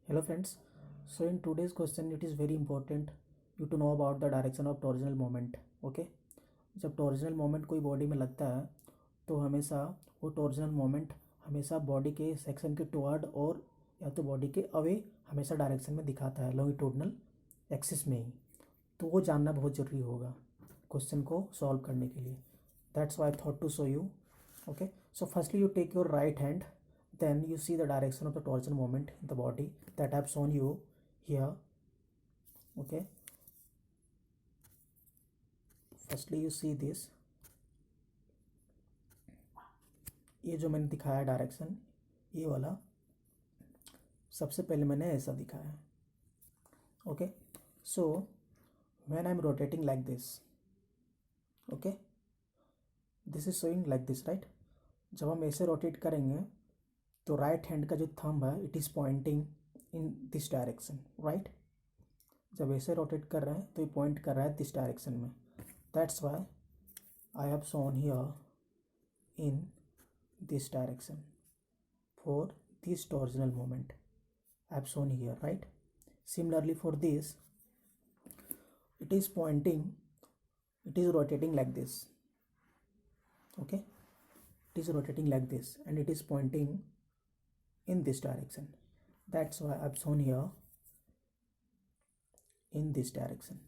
Hello friends. So in today's question it is very important you to know about the direction of torsional moment. Okay. जब torsional moment कोई body में लगता है तो हमेशा वो टॉर्जनल मोमेंट हमेशा बॉडी के सेक्शन के टुवर्ड और या तो बॉडी के अवे हमेशा डायरेक्शन में दिखाता है लॉन्गिट्यूडनल एक्सिस में ही। तो वो जानना बहुत ज़रूरी होगा क्वेश्चन को सॉल्व करने के लिए। That's why I thought to show you. Okay, so firstly you take your right hand, then you see the direction of the torsion moment in the body that I have shown you here. Okay, firstly you see this, ये जो मैंने दिखाया direction ये वाला सबसे पहले मैंने ऐसा दिखाया है. Okay, so when I am rotating like this, okay, this is showing like this, right? जब हम ऐसे रोटेट करेंगे तो राइट हैंड का जो थंब है it is pointing in this direction, right? जब ऐसे रोटेट कर रहे हैं तो ये पॉइंट कर रहा है दिस डायरेक्शन में. That's why I have shown here in this direction for this torsional moment I have shown here, right? Similarly for this it is pointing, it is rotating like this. Okay, it is rotating like this and it is pointing in this direction. That's why I've shown here in this direction.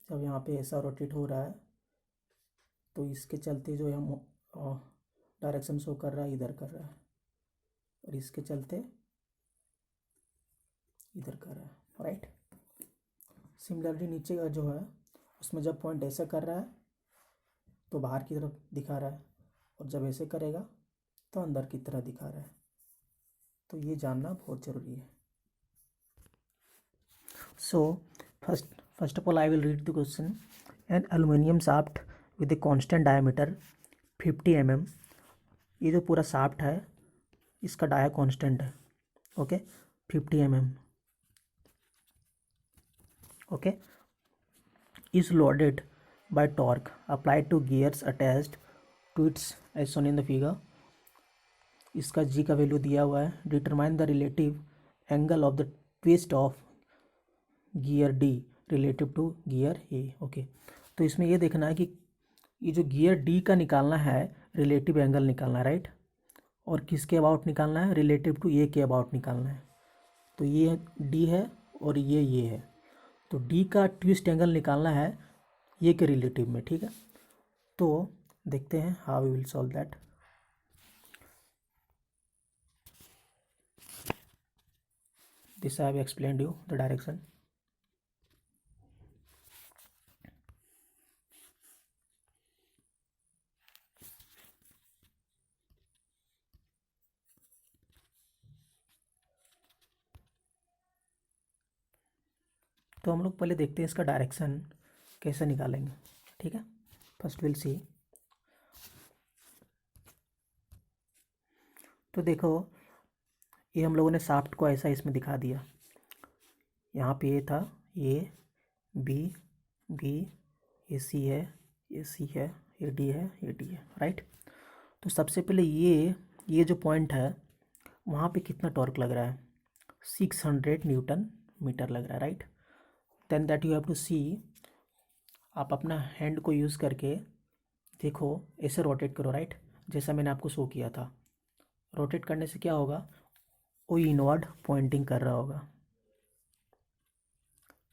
जब यहाँ पे ऐसा rotate हो रहा है तो इसके चलते जो हम डायरेक्शन शो कर रहा है इधर कर रहा है और इसके चलते इधर कर रहा है, राइट? सिमिलरली नीचे का जो है उसमें जब पॉइंट ऐसे कर रहा है तो बाहर की तरफ दिखा रहा है और जब ऐसे करेगा तो अंदर की तरह दिखा रहा है. तो ये जानना बहुत ज़रूरी है. So first of all I will read the question. An aluminium shaft with a constant diameter 50 mm. ये जो पूरा शाफ्ट है इसका डाया कांस्टेंट है. Okay, 50 mm. Okay, is loaded by torque applied to gears attached to its as shown in the figure. इसका g का value दिया हुआ है. Determine the relative angle of the twist of gear D relative to gear A. Okay, तो इसमें ये देखना है कि ये जो गियर डी का निकालना है रिलेटिव एंगल निकालना है, राइट? और किसके अबाउट निकालना है? रिलेटिव टू ए के अबाउट निकालना है. तो ये डी है और ये है. तो डी का ट्विस्ट एंगल निकालना है ये के रिलेटिव में, ठीक है? तो देखते हैं how we will solve that. This I have explained you the direction. तो हम लोग पहले देखते हैं इसका डायरेक्शन कैसे निकालेंगे, ठीक है? First will see. तो देखो ये हम लोगों ने शाफ्ट को ऐसा इसमें दिखा दिया. यहाँ पे ये था, ये बी बी, ये सी है, ये सी है, ये डी है, ये डी है, राइट? तो सबसे पहले ये जो पॉइंट है वहाँ पे कितना टॉर्क लग रहा है? 600 न्यूटन मीटर लग रहा है, right? Then that you have to see. आप अपना हैंड को यूज़ करके देखो, ऐसे रोटेट करो, राइट? जैसा मैंने आपको शो किया था. रोटेट करने से क्या होगा? वो इनवर्ड पॉइंटिंग कर रहा होगा,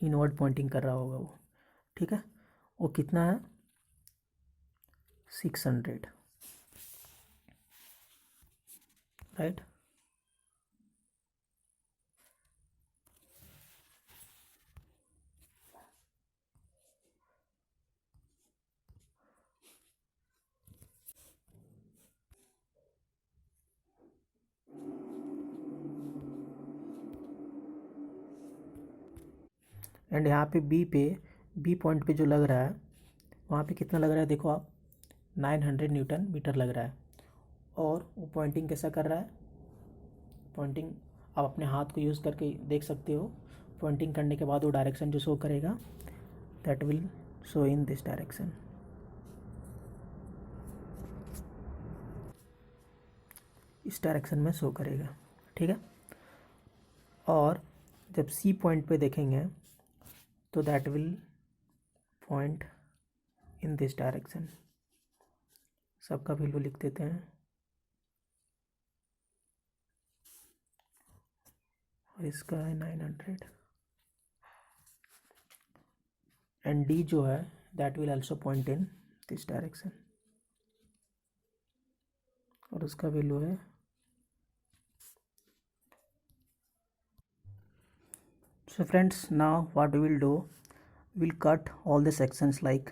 इनवर्ड पॉइंटिंग कर रहा होगा वो, ठीक है? वो कितना है? 600, राइट? एंड यहाँ पे बी पॉइंट पे जो लग रहा है वहाँ पे कितना लग रहा है? देखो आप, 900 न्यूटन मीटर लग रहा है. और वो पॉइंटिंग कैसा कर रहा है? पॉइंटिंग आप अपने हाथ को यूज़ करके देख सकते हो. पॉइंटिंग करने के बाद वो डायरेक्शन जो शो करेगा that will show in this direction. इस डायरेक्शन में शो करेगा, ठीक है। और जब सी पॉइंट पे देखेंगे तो that will point in this direction. सबका वैल्यू लिख देते हैं और इसका है 900 एंड डी जो है that will also point in this direction और उसका वैल्यू है so friends, now what we will do, we'll cut all the sections like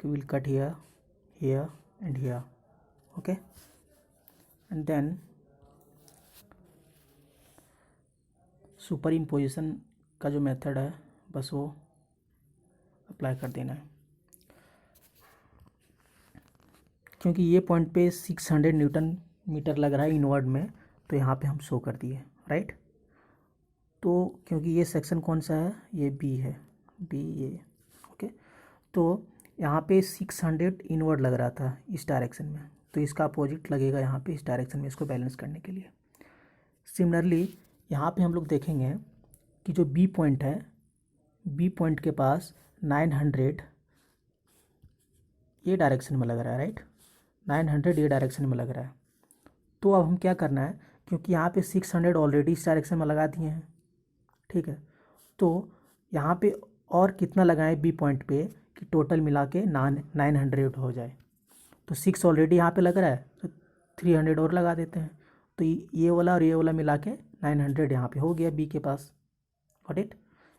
we'll cut here, here and here, okay, and then superimposition का जो method है बस वो apply कर देना है, क्योंकि ये पॉइंट पे 600 न्यूटन मीटर लग रहा है इनवर्ड में, तो यहाँ पे हम शो कर दिए, राइट। तो क्योंकि ये सेक्शन कौन सा है, ये बी है, बी ये, ओके। तो यहाँ पे 600 इनवर्ड लग रहा था इस डायरेक्शन में, तो इसका अपोजिट लगेगा यहाँ पे इस डायरेक्शन में, इसको बैलेंस करने के लिए। सिमिलरली यहाँ पे हम लोग देखेंगे कि जो बी पॉइंट है, बी पॉइंट के पास 900 ये डायरेक्शन में लग रहा है, राइट। 900 ये डायरेक्शन में लग रहा है। तो अब हम क्या करना है, क्योंकि यहाँ पे 600 ऑलरेडी इस डायरेक्शन में लगा दिए हैं, ठीक है। तो यहाँ पे और कितना लगाएं बी पॉइंट पे कि टोटल मिला के 900 हो जाए। तो 6 ऑलरेडी यहाँ पे लग रहा है, तो 300 और लगा देते हैं, तो ये वाला और ये वाला मिला के 900 यहाँ पे हो गया बी के पास, गॉट इट।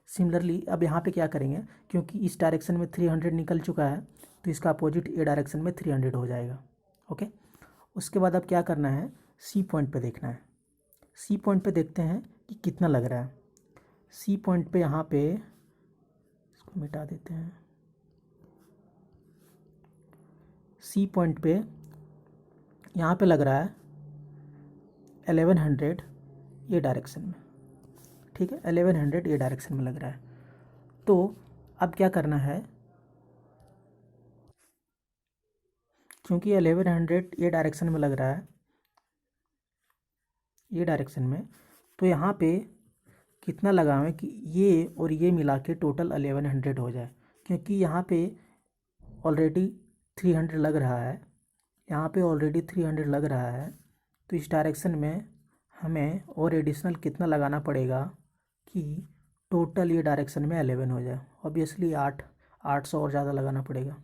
सिमिलरली अब यहाँ पे क्या करेंगे, क्योंकि इस डायरेक्शन में 300 निकल चुका है, तो इसका अपोजिट ए डायरेक्शन में 300 हो जाएगा, ओके। उसके बाद अब क्या करना है, सी पॉइंट पे देखना है। सी पॉइंट पे देखते हैं कि कितना लग रहा है। सी पॉइंट पे यहाँ पे इसको मिटा देते हैं। सी पॉइंट पे यहाँ पे लग रहा है 1100 ये डायरेक्शन में, ठीक है। 1100 ये डायरेक्शन में लग रहा है। तो अब क्या करना है, क्योंकि 1100 ये डायरेक्शन में लग रहा है, ये डायरेक्शन में, तो यहाँ पे कितना लगावें कि ये और ये मिला के टोटल 1100 हो जाए, क्योंकि यहाँ पे ऑलरेडी 300 लग रहा है, यहाँ पे ऑलरेडी 300 लग रहा है। तो इस डायरेक्शन में हमें और एडिशनल कितना लगाना पड़ेगा कि टोटल ये डायरेक्शन में 11 हो जाए। ऑब्वियसली 800 और ज़्यादा लगाना पड़ेगा।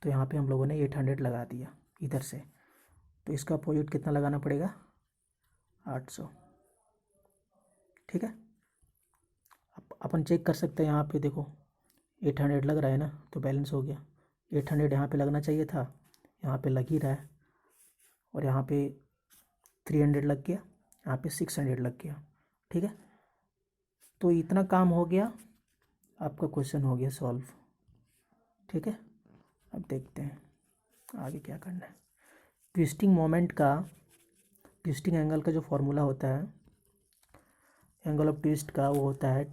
तो यहाँ पे हम लोगों ने 800 लगा दिया इधर से, तो इसका अपोजिट कितना लगाना पड़ेगा, 800, ठीक है। अपन चेक कर सकते हैं, यहाँ पे देखो 800 लग रहा है ना, तो बैलेंस हो गया। 800 यहाँ पे लगना चाहिए था, यहाँ पे लग ही रहा है, और यहाँ पे 300 लग गया, यहाँ पे 600 लग गया, ठीक है। तो इतना काम हो गया, आपका क्वेश्चन हो गया सॉल्व, ठीक है। अब देखते हैं आगे क्या करना है। ट्विस्टिंग मोमेंट का, ट्विस्टिंग एंगल का जो फॉर्मूला होता है, एंगल ऑफ ट्विस्ट का, वो होता है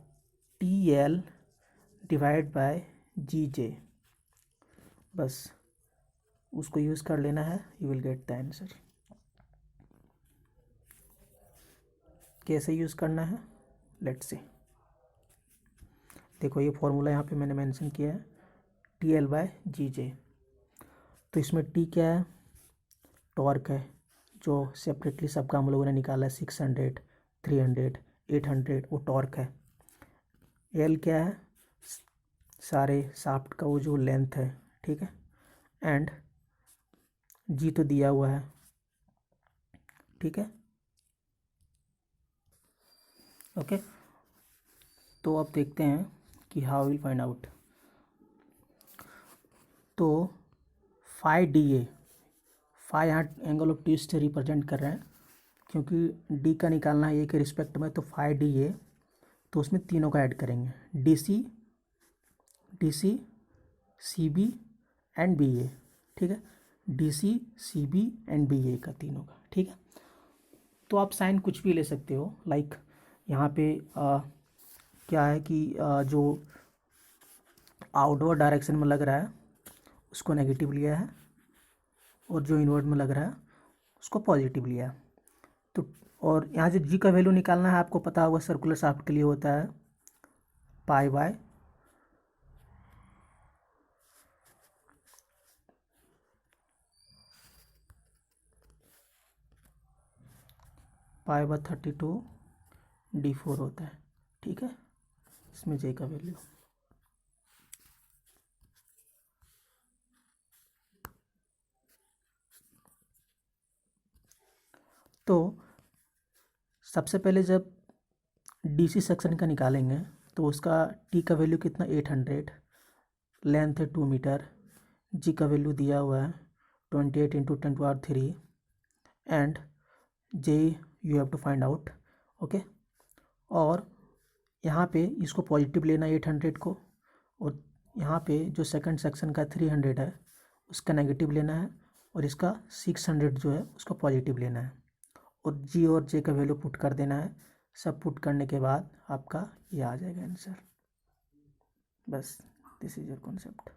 TL डिवाइड बाय GJ। बस उसको यूज़ कर लेना है, you will get the answer. कैसे यूज़ करना है, लेट्स सी। देखो ये फॉर्मूला यहाँ पे मैंने मेंशन किया है, TL/GJ। तो इसमें T क्या है, टॉर्क है, जो सेपरेटली सबका हम लोगों ने निकाला है, 600, 300, 800, वो टॉर्क है। L क्या है, सारे शाफ्ट का वो जो लेंथ है, ठीक है। एंड G तो दिया हुआ है, ठीक है, ओके। तो अब देखते हैं कि हाउ विल फाइंड आउट। तो फाई DA, फाई यहाँ एंगल ऑफ ट्विस्ट से रिप्रेजेंट कर रहे हैं, क्योंकि D का निकालना है A के रिस्पेक्ट में, तो फाई DA, तो उसमें तीनों का ऐड करेंगे, DC, CB एंड BA, ठीक है। DC, CB एंड BA का, तीनों का, ठीक है। तो आप साइन कुछ भी ले सकते हो, लाइक यहाँ पे क्या है कि जो आउटवर्ड डायरेक्शन में लग रहा है उसको नेगेटिव लिया है, और जो इनवर्ट में लग रहा है उसको पॉजिटिव लिया। तो और यहाँ से जी का वैल्यू निकालना है, आपको पता होगा सर्कुलर शाफ्ट के लिए होता है पाई बाय 32 d4 होता है। ठीक है, इसमें जे का वैल्यू। तो सबसे पहले जब डीसी सेक्शन का निकालेंगे तो उसका टी का वैल्यू कितना 800, लेंथ है 2 मीटर, जी का वैल्यू दिया हुआ है 28 into 10⁻³ and J you have to find out. Okay, और यहाँ पे इसको पॉजिटिव लेना है 800 को, और यहाँ पे जो सेकंड सेक्शन का 300 है उसका नेगेटिव लेना है, और इसका 600 जो है उसका पॉजिटिव लेना है, और जी और जे का वैल्यू पुट कर देना है। सब पुट करने के बाद आपका ये आ जाएगा आंसर। बस, दिस इज योर कॉन्सेप्ट।